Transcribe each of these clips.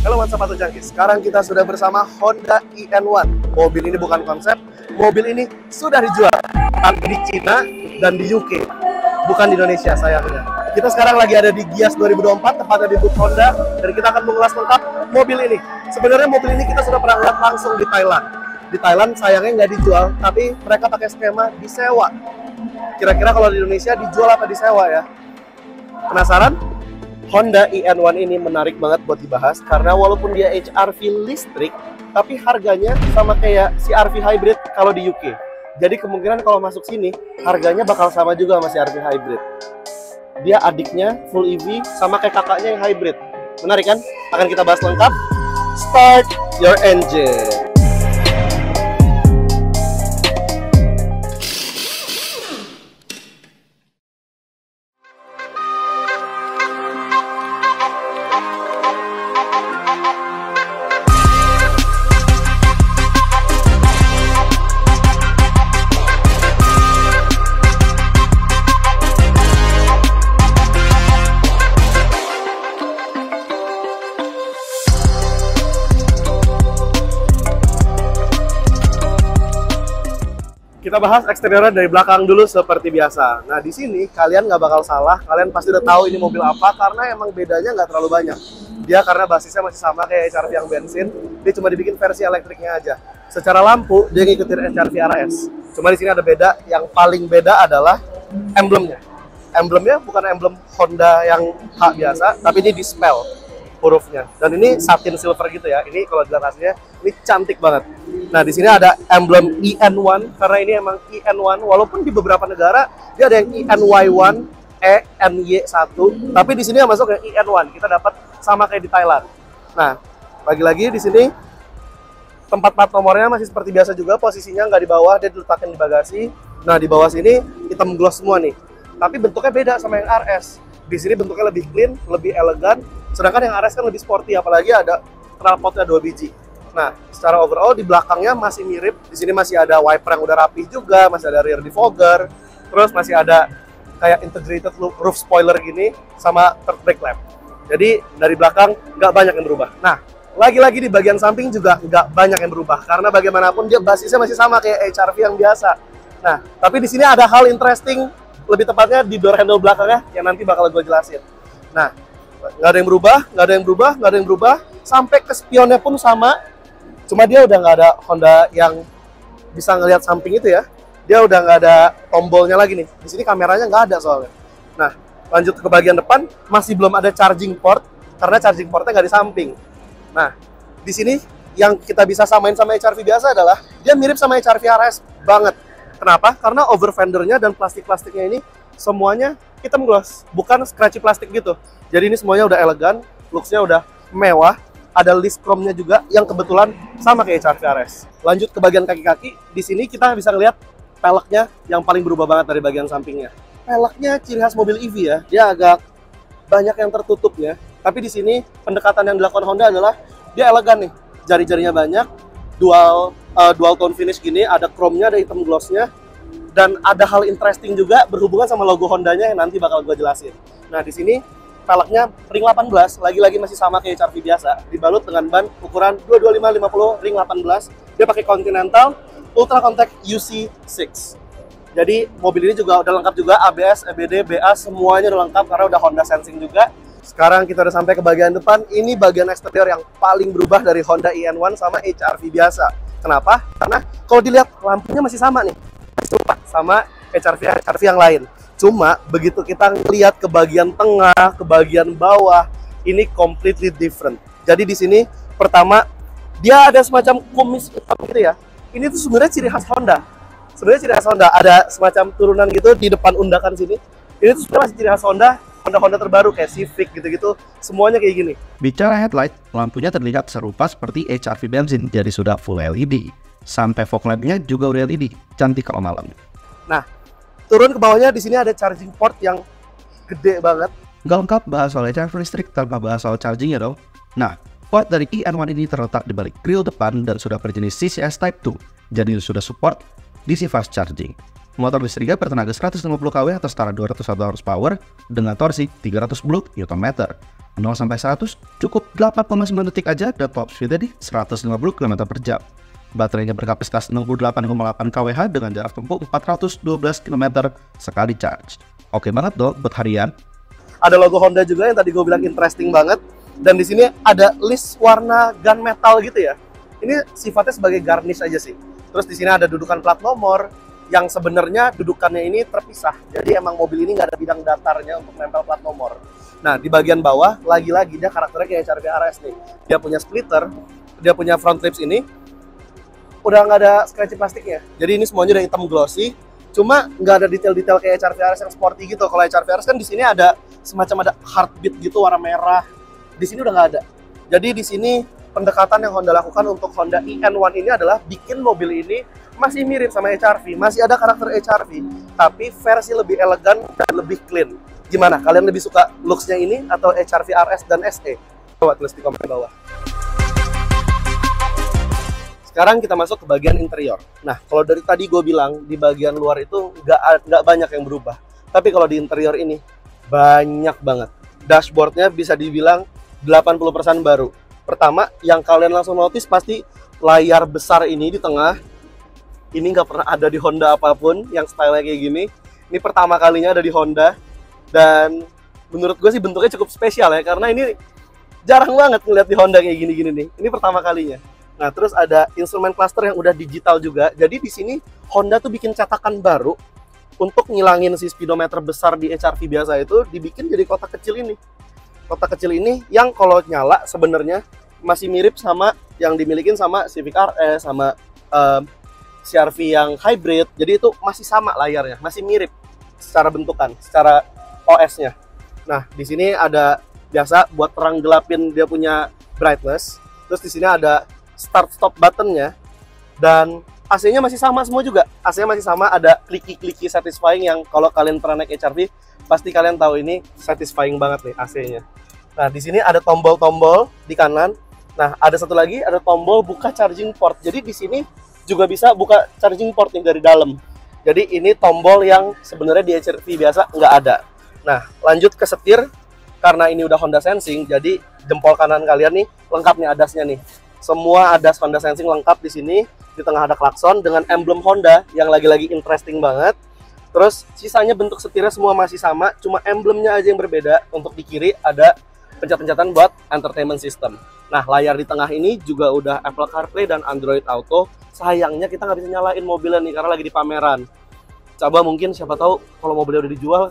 Halo Sobat Jangkis, sekarang kita sudah bersama Honda EN1. Mobil ini bukan konsep, mobil ini sudah dijual, tapi di Cina dan di UK, bukan di Indonesia sayangnya. Kita sekarang lagi ada di Gias 2024, tepatnya di booth Honda, dan kita akan mengulas lengkap mobil ini. Sebenarnya mobil ini kita sudah pernah lihat langsung di Thailand. Di Thailand sayangnya nggak dijual, tapi mereka pakai skema disewa. Kira-kira kalau di Indonesia dijual apa disewa ya? Penasaran? Honda EN1 ini menarik banget buat dibahas karena walaupun dia HR-V listrik, tapi harganya sama kayak CR-V hybrid kalau di UK. Jadi kemungkinan kalau masuk sini harganya bakal sama juga sama CR-V hybrid. Dia adiknya full EV sama kayak kakaknya yang hybrid. Menarik kan? Akan kita bahas lengkap. Start your engine. Kita bahas eksteriornya dari belakang dulu seperti biasa. Nah, di sini kalian nggak bakal salah. Kalian pasti udah tahu ini mobil apa karena emang bedanya nggak terlalu banyak. Dia karena basisnya masih sama kayak HR-V yang bensin, dia cuma dibikin versi elektriknya aja. Secara lampu dia ngikutin HR-V RS. Cuma di sini ada beda. Yang paling beda adalah emblemnya. Emblemnya bukan emblem Honda yang H biasa, tapi ini dispel hurufnya. Dan ini satin silver gitu ya. Ini kalau dilihat aslinya, ini cantik banget. Nah, di sini ada emblem EN1 karena ini emang EN1 walaupun di beberapa negara dia ada yang ENY1, ENY1, tapi di sini yang masuk yang EN1. Kita dapat sama kayak di Thailand. Nah, lagi-lagi di sini tempat plat nomornya masih seperti biasa juga, posisinya nggak di bawah, dia diletakkan di bagasi. Nah, di bawah sini hitam gloss semua nih. Tapi bentuknya beda sama yang RS. Di sini bentuknya lebih clean, lebih elegan. Sedangkan yang RS kan lebih sporty, apalagi ada knalpotnya 2 biji. Nah, secara overall di belakangnya masih mirip. Di sini masih ada wiper yang udah rapih juga, masih ada rear defogger, terus masih ada kayak integrated roof spoiler gini sama third brake lamp. Jadi dari belakang nggak banyak yang berubah. Nah, lagi-lagi di bagian samping juga nggak banyak yang berubah karena bagaimanapun dia basisnya masih sama kayak HR-V yang biasa. Nah, tapi di sini ada hal interesting, lebih tepatnya di door handle belakangnya yang nanti bakal gue jelasin. Nah, nggak ada yang berubah, nggak ada yang berubah, nggak ada yang berubah, sampai ke spionnya pun sama. Cuma dia udah nggak ada Honda yang bisa ngelihat samping itu ya. Dia udah nggak ada tombolnya lagi nih. Di sini kameranya nggak ada soalnya. Nah, lanjut ke bagian depan, masih belum ada charging port karena charging portnya nggak di samping. Nah, di sini yang kita bisa samain sama HR-V biasa adalah dia mirip sama HR-V RS banget. Kenapa? Karena over fendernya dan plastik-plastiknya ini semuanya hitam gloss, bukan scratchy plastik gitu. Jadi ini semuanya udah elegan, looks-nya udah mewah. Ada list chrome-nya juga yang kebetulan sama kayak HR-V RS. Lanjut ke bagian kaki-kaki, di sini kita bisa ngeliat peleknya yang paling berubah banget dari bagian sampingnya. Peleknya ciri khas mobil EV ya, dia agak banyak yang tertutup ya. Tapi di sini pendekatan yang dilakukan Honda adalah dia elegan nih, jari-jarinya banyak, dual tone finish gini, ada chrome-nya, ada hitam gloss-nya, dan ada hal interesting juga berhubungan sama logo Hondanya yang nanti bakal gue jelasin. Nah, di sini peleknya ring 18, lagi-lagi masih sama kayak HR-V biasa, dibalut dengan ban ukuran 225/50 ring 18. Dia pakai Continental Ultra Compact UC6. Jadi mobil ini juga udah lengkap juga, ABS, EBD, BA semuanya udah lengkap karena udah Honda Sensing juga. Sekarang kita udah sampai ke bagian depan. Ini bagian eksterior yang paling berubah dari Honda EN1 sama HR-V biasa. Kenapa? Karena kalau dilihat lampunya masih sama nih, sama HR-V yang lain. Cuma begitu kita lihat ke bagian tengah, ke bagian bawah, ini completely different. Jadi di sini pertama dia ada semacam kumis hitam gitu ya. Ini tuh sebenarnya ciri khas Honda. Sebenarnya ciri khas Honda ada semacam turunan gitu di depan undakan sini. Ini tuh sebenarnya masih ciri khas Honda. Honda terbaru kayak Civic gitu-gitu, semuanya kayak gini. Bicara headlight, lampunya terlihat serupa seperti HR-V bensin, jadi sudah full LED. Sampai fog lamp-nya juga udah LED, cantik kalau malam. Nah, turun ke bawahnya di sini ada charging port yang gede banget. Nggak lengkap bahas soal HR-V listrik tanpa bahas soal chargingnya dong. Nah, port dari EN1 ini terletak di balik grill depan dan sudah berjenis CCS Type 2, jadi sudah support DC fast charging. Motor listriknya bertenaga 150 kW atau setara 201 horsepower dengan torsi 300 Nm. 0 sampai 100 cukup 8,9 detik aja dan top speednya di 150 km per jam. Baterainya berkapasitas 68,8 kWh dengan jarak tempuh 412 km sekali charge. Oke banget dong buat harian. Ada logo Honda juga yang tadi gue bilang interesting banget. Dan di sini ada list warna gunmetal gitu ya. Ini sifatnya sebagai garnish aja sih. Terus di sini ada dudukan plat nomor yang sebenarnya dudukannya ini terpisah. Jadi emang mobil ini nggak ada bidang datarnya untuk nempel plat nomor. Nah di bagian bawah lagi-lagi dia karakternya kayak HRV RS nih. Dia punya splitter, dia punya front lips ini. Udah nggak ada scratchy plastiknya. Jadi ini semuanya udah hitam glossy. Cuma nggak ada detail-detail kayak HRV RS yang sporty gitu. Kalau HRV RS kan di sini ada semacam ada heartbeat gitu warna merah. Di sini udah nggak ada. Jadi di sini pendekatan yang Honda lakukan untuk Honda EN1 ini adalah bikin mobil ini masih mirip sama HRV, masih ada karakter HRV, tapi versi lebih elegan dan lebih clean. Gimana? Kalian lebih suka looks-nya ini atau HRV RS dan SE? Coba tulis di komen bawah. Sekarang kita masuk ke bagian interior. Nah, kalau dari tadi gue bilang di bagian luar itu nggak banyak yang berubah. Tapi kalau di interior ini banyak banget. Dashboardnya bisa dibilang 80% baru. Pertama, yang kalian langsung notice pasti layar besar ini di tengah. Ini nggak pernah ada di Honda apapun yang style kayak gini. Ini pertama kalinya ada di Honda. Dan menurut gue sih bentuknya cukup spesial ya. Karena ini jarang banget ngeliat di Honda kayak gini-gini nih. Ini pertama kalinya. Nah, terus ada instrumen cluster yang udah digital juga. Jadi di sini Honda tuh bikin cetakan baru untuk ngilangin si speedometer besar di HRV biasa itu, dibikin jadi kotak kecil ini. Kotak kecil ini yang kalau nyala sebenarnya masih mirip sama yang dimilikin sama Civic RS, sama CR-V yang hybrid. Jadi itu masih sama layarnya, masih mirip secara bentukan, secara OS-nya. Nah, di sini ada biasa buat terang gelapin dia punya brightness. Terus di sini ada start stop buttonnya, dan AC-nya masih sama semua juga. AC-nya masih sama, ada kliki-kliki satisfying yang kalau kalian pernah naik HRV pasti kalian tahu ini satisfying banget nih AC-nya. Nah, di sini ada tombol-tombol di kanan. Nah, ada satu lagi, ada tombol buka charging port. Jadi di sini juga bisa buka charging port nih dari dalam. Jadi ini tombol yang sebenarnya di HRV biasa nggak ada. Nah, lanjut ke setir. Karena ini udah Honda Sensing, jadi jempol kanan kalian nih lengkap nih adasnya nih. Semua adas Honda Sensing lengkap di sini. Di tengah ada klakson dengan emblem Honda yang lagi-lagi interesting banget. Terus sisanya bentuk setirnya semua masih sama, cuma emblemnya aja yang berbeda. Untuk di kiri ada pencet-pencetan buat entertainment system. Nah, layar di tengah ini juga udah Apple CarPlay dan Android Auto. Sayangnya kita nggak bisa nyalain mobilnya nih karena lagi di pameran. Coba mungkin siapa tahu kalau mobilnya udah dijual,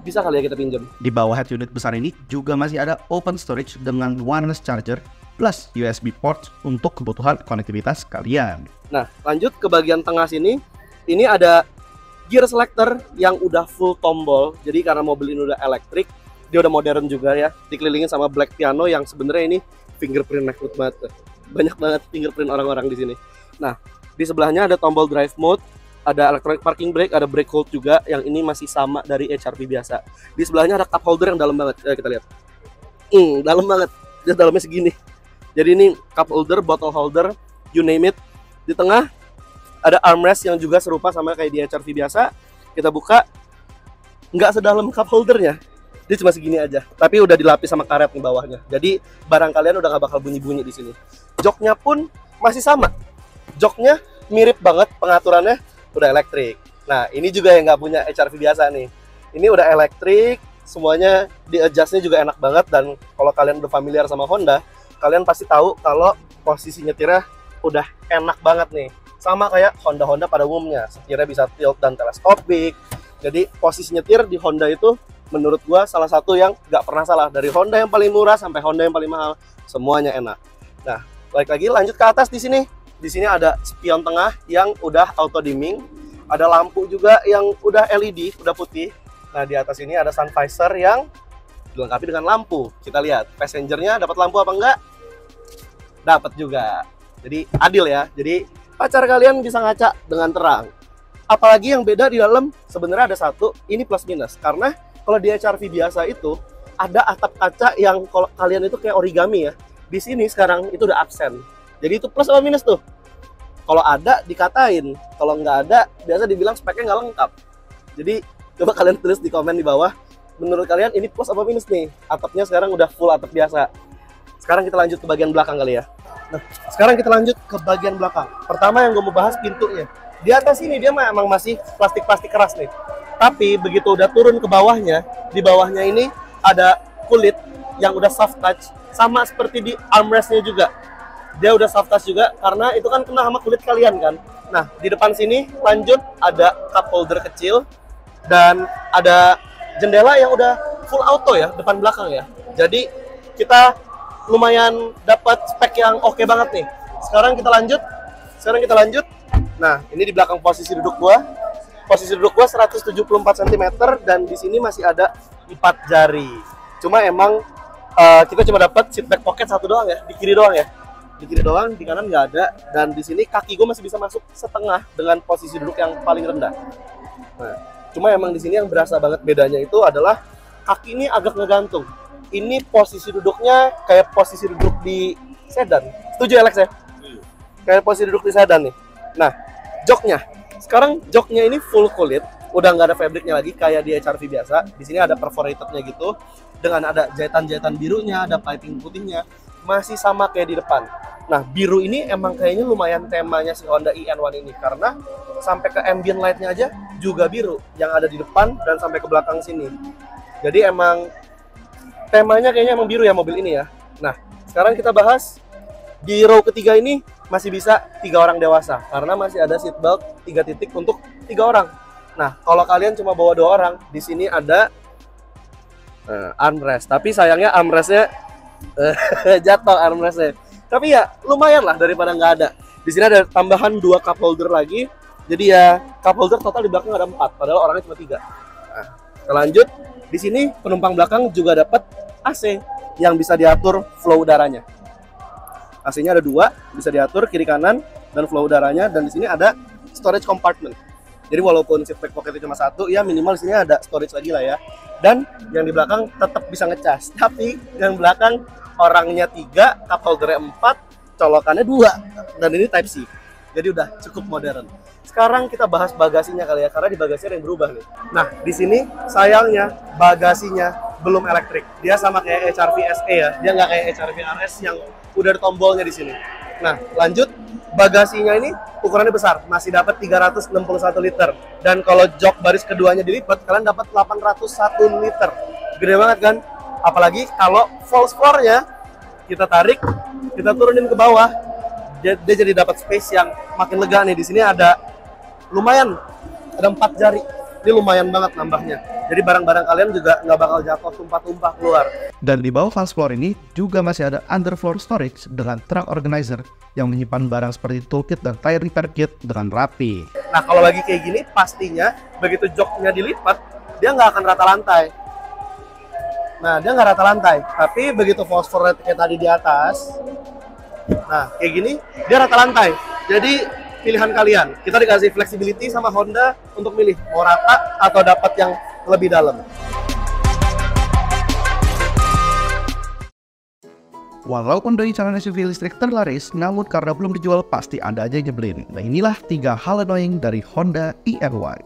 bisa kali ya kita pinjam. Di bawah head unit besar ini juga masih ada open storage dengan wireless charger plus USB port untuk kebutuhan konektivitas kalian. Nah, lanjut ke bagian tengah sini. Ini ada gear selector yang udah full tombol. Jadi karena mobil ini udah elektrik, dia udah modern juga ya. Dikelilingin sama black piano yang sebenarnya ini fingerprint rekrut banget. Banyak banget fingerprint orang-orang di sini. Nah, di sebelahnya ada tombol drive mode, ada electronic parking brake, ada brake hold juga yang ini masih sama dari HRV biasa. Di sebelahnya ada cup holder yang dalam banget. Kita lihat. Dalam banget. Dia dalamnya segini. Jadi ini cup holder, bottle holder, you name it. Di tengah ada armrest yang juga serupa sama kayak di HRV biasa. Kita buka, nggak sedalam cup holdernya. Dia cuma segini aja. Tapi udah dilapis sama karet di bawahnya. Jadi barang kalian udah nggak bakal bunyi-bunyi di sini. Joknya pun masih sama. Joknya mirip banget, pengaturannya udah elektrik. Nah, ini juga yang nggak punya HRV biasa nih. Ini udah elektrik, semuanya di adjustnya juga enak banget. Dan kalau kalian udah familiar sama Honda, kalian pasti tahu kalau posisi nyetirnya udah enak banget nih. Sama kayak Honda-Honda pada umumnya. Setirnya bisa tilt dan teleskopik. Jadi posisi nyetir di Honda itu menurut gua salah satu yang nggak pernah salah. Dari Honda yang paling murah sampai Honda yang paling mahal, semuanya enak. Nah, balik lagi lanjut ke atas di sini. Di sini ada spion tengah yang udah auto dimming. Ada lampu juga yang udah LED, udah putih. Nah, di atas ini ada sun visor yang dilengkapi dengan lampu. Kita lihat, passengernya dapat lampu apa enggak? Dapat juga. Jadi adil ya. Jadi pacar kalian bisa ngaca dengan terang. Apalagi yang beda di dalam sebenarnya ada satu, ini plus minus. Karena kalau di HRV biasa itu ada atap kaca yang kalau kalian itu kayak origami ya. Di sini sekarang itu udah absen. Jadi itu plus apa minus tuh? Kalau ada dikatain, kalau nggak ada biasa dibilang speknya nggak lengkap. Jadi coba kalian tulis di komen di bawah, menurut kalian ini plus apa minus nih? Atapnya sekarang udah full atap biasa. Sekarang kita lanjut ke bagian belakang kali ya. Nah, sekarang kita lanjut ke bagian belakang. Pertama yang gue mau bahas pintunya. Di atas ini dia emang masih plastik-plastik keras nih. Tapi begitu udah turun ke bawahnya, di bawahnya ini ada kulit yang udah soft touch. Sama seperti di armrestnya juga. Dia udah soft touch juga karena itu kan kena sama kulit kalian kan. Nah, di depan sini lanjut ada cup holder kecil dan ada jendela yang udah full auto ya, depan belakang ya. Jadi kita lumayan dapat spek yang oke banget nih. Sekarang kita lanjut. Nah, ini di belakang posisi duduk gua. Posisi duduk gua 174 cm dan di sini masih ada 4 jari. Cuma emang kita cuma dapat seat back pocket satu doang ya, di kiri doang ya. Di kiri doang, di kanan nggak ada. Dan di sini kaki gue masih bisa masuk setengah dengan posisi duduk yang paling rendah. Nah, cuma emang di sini yang berasa banget bedanya itu adalah kaki ini agak ngegantung. Ini posisi duduknya kayak posisi duduk di sedan. Setuju Alex ya? Kayak posisi duduk di sedan nih. Nah, joknya. Sekarang joknya ini full kulit. Udah nggak ada fabriknya lagi kayak di HRV biasa. Di sini ada perforatednya gitu. Dengan ada jahitan-jahitan birunya, ada piping putihnya. Masih sama kayak di depan. Nah, biru ini emang kayaknya lumayan temanya si Honda IN1 ini. Karena sampai ke ambient light-nya aja juga biru. Yang ada di depan dan sampai ke belakang sini. Jadi emang temanya kayaknya emang biru ya mobil ini ya. Nah, sekarang kita bahas di row ketiga ini masih bisa 3 orang dewasa. Karena masih ada seat belt 3 titik untuk 3 orang. Nah, kalau kalian cuma bawa 2 orang, di sini ada armrest. Tapi sayangnya armrestnya jatuh armrestnya. Tapi ya lumayan lah daripada nggak ada. Di sini ada tambahan 2 cup holder lagi. Jadi ya cup holder total di belakang ada 4. Padahal orangnya cuma 3. Nah, kita lanjut. Di sini penumpang belakang juga dapat AC yang bisa diatur flow udaranya. AC-nya ada 2, bisa diatur kiri kanan dan flow udaranya. Dan di sini ada storage compartment. Jadi walaupun seat back pocket cuma 1, ya minimal di sini ada storage lagi lah ya. Dan yang di belakang tetap bisa ngecas. Tapi yang belakang orangnya 3, cup holdernya 4, colokannya 2. Dan ini Type C. Jadi udah cukup modern. Sekarang kita bahas bagasinya kali ya, karena di bagasi ada yang berubah nih. Nah, di sini sayangnya bagasinya belum elektrik. Dia sama kayak HRV SE ya. Dia nggak kayak HRV RS yang udah ada tombolnya di sini. Nah, lanjut. Bagasinya ini ukurannya besar, masih dapat 361 liter. Dan kalau jok baris keduanya dilipat, kalian dapat 801 liter. Gede banget kan? Apalagi kalau false floor-nya kita tarik, kita turunin ke bawah, dia jadi dapat space yang makin lega nih. Di sini ada lumayan, ada 4 jari. Ini lumayan banget nambahnya. Jadi barang-barang kalian juga nggak bakal jatuh tumpah-tumpah keluar. Dan di bawah false floor ini juga masih ada underfloor storage dengan trunk organizer yang menyimpan barang seperti toolkit dan tire repair kit dengan rapi. Nah, kalau lagi kayak gini, pastinya begitu joknya dilipat, dia nggak akan rata lantai. Nah, dia nggak rata lantai. Tapi begitu false floor kayak tadi di atas, nah kayak gini, dia rata lantai. Jadi pilihan kalian. Kita dikasih flexibility sama Honda untuk milih mau rata atau dapat yang lebih dalam. Walaupun dari calon SUV listrik terlaris, namun karena belum dijual pasti ada aja yang nyebelin. Nah, inilah 3 hal annoying dari Honda IN1.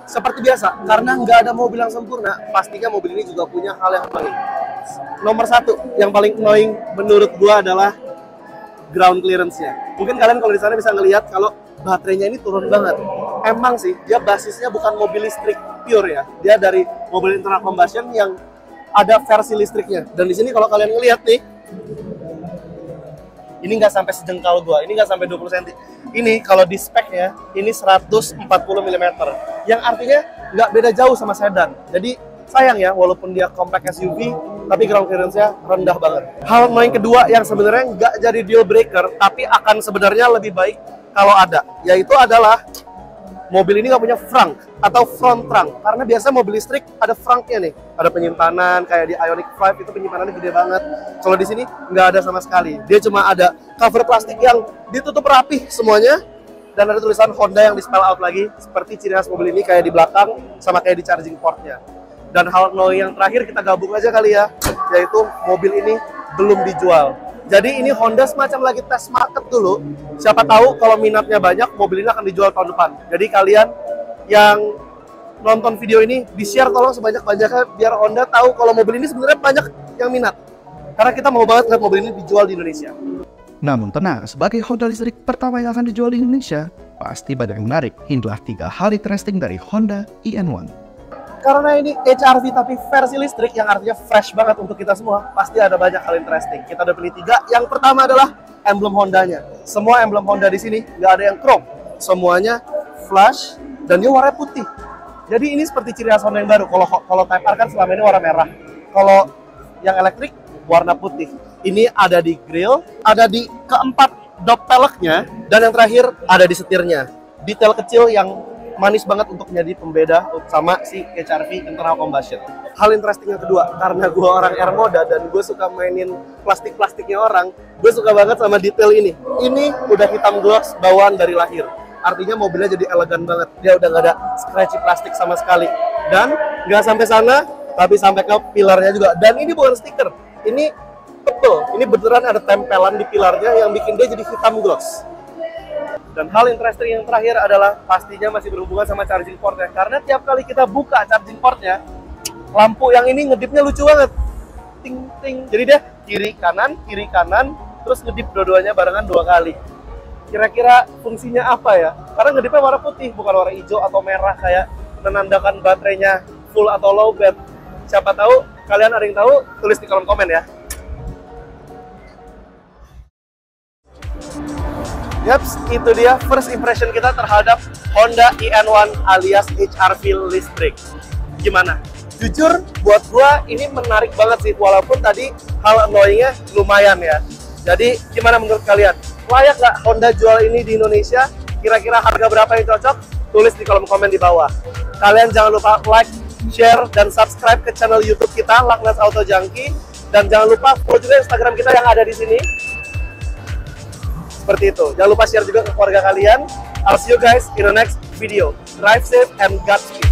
Seperti biasa, karena nggak ada mobil yang sempurna, pastinya mobil ini juga punya hal yang annoying. Nomor 1, yang paling annoying menurut gua adalah ground clearance-nya. Mungkin kalian kalau di sana bisa ngelihat kalau baterainya ini turun banget. Emang sih, dia basisnya bukan mobil listrik pure ya. Dia dari mobil internal combustion yang ada versi listriknya. Dan di sini kalau kalian ngelihat nih, ini nggak sampai sejengkal gua, ini nggak sampai 20 cm. Ini kalau di speknya, ini 140 mm. Yang artinya nggak beda jauh sama sedan. Jadi sayang ya, walaupun dia compact SUV, tapi ground clearance-nya rendah banget. Hal annoying kedua yang sebenarnya nggak jadi deal breaker, tapi akan sebenarnya lebih baik kalau ada, yaitu adalah mobil ini nggak punya frunk atau front trunk. Karena biasa mobil listrik ada frunknya nih, ada penyimpanan kayak di Ioniq 5 itu penyimpanannya gede banget. Kalau di sini nggak ada sama sekali. Dia cuma ada cover plastik yang ditutup rapi semuanya, dan ada tulisan Honda yang di spell out lagi, seperti ciri khas mobil ini kayak di belakang sama kayak di charging portnya. Dan hal annoying yang terakhir kita gabung aja kali ya, yaitu mobil ini belum dijual. Jadi ini Honda semacam lagi tes market dulu. Siapa tahu kalau minatnya banyak, mobil ini akan dijual tahun depan. Jadi kalian yang nonton video ini, di-share tolong sebanyak-banyaknya biar Honda tahu kalau mobil ini sebenarnya banyak yang minat. Karena kita mau banget lihat mobil ini dijual di Indonesia. Namun tenang, sebagai Honda listrik pertama yang akan dijual di Indonesia, pasti banyak yang menarik. Inilah 3 hal interesting dari Honda EN1. Karena ini HR-V tapi versi listrik yang artinya fresh banget untuk kita semua, pasti ada banyak hal interesting. Kita udah pilih 3. Yang pertama adalah emblem Hondanya. Semua emblem Honda di sini nggak ada yang chrome, semuanya flash dan dia warna putih. Jadi ini seperti ciri khas Honda yang baru. Kalau Type R kan selama ini warna merah. Kalau yang elektrik warna putih. Ini ada di grill, ada di keempat dop peleknya, dan yang terakhir ada di setirnya. Detail kecil yang manis banget untuk menjadi pembeda sama si HR-V internal combustion. Hal interesting yang kedua, karena gue orang air moda dan gue suka mainin plastik-plastiknya orang, gue suka banget sama detail ini. Ini udah hitam gloss bawaan dari lahir. Artinya mobilnya jadi elegan banget. Dia udah nggak ada scratchy plastik sama sekali. Dan nggak sampai sana, tapi sampai ke pilarnya juga. Dan ini bukan stiker. Ini betul. Ini beneran ada tempelan di pilarnya yang bikin dia jadi hitam gloss. Dan hal interesting yang terakhir adalah pastinya masih berhubungan sama charging portnya. Karena tiap kali kita buka charging portnya, lampu yang ini ngedipnya lucu banget. Ting ting. Jadi dia kiri kanan, terus ngedip dua-duanya barengan 2 kali. Kira-kira fungsinya apa ya? Karena ngedipnya warna putih, bukan warna hijau atau merah kayak menandakan baterainya full atau low bed. Siapa tahu, kalian ada yang tahu, tulis di kolom komen ya. Yaps, itu dia first impression kita terhadap Honda EN1 alias HR-V listrik. Gimana? Jujur, buat gua ini menarik banget sih, walaupun tadi hal annoying-nya lumayan ya. Jadi, gimana menurut kalian? Layak nggak Honda jual ini di Indonesia? Kira-kira harga berapa yang cocok? Tulis di kolom komen di bawah. Kalian jangan lupa like, share, dan subscribe ke channel YouTube kita, Laknas Auto Junkie. Dan jangan lupa follow juga Instagram kita yang ada di sini. Seperti itu. Jangan lupa share juga ke keluarga kalian. I'll see you guys in the next video. Drive safe and Godspeed.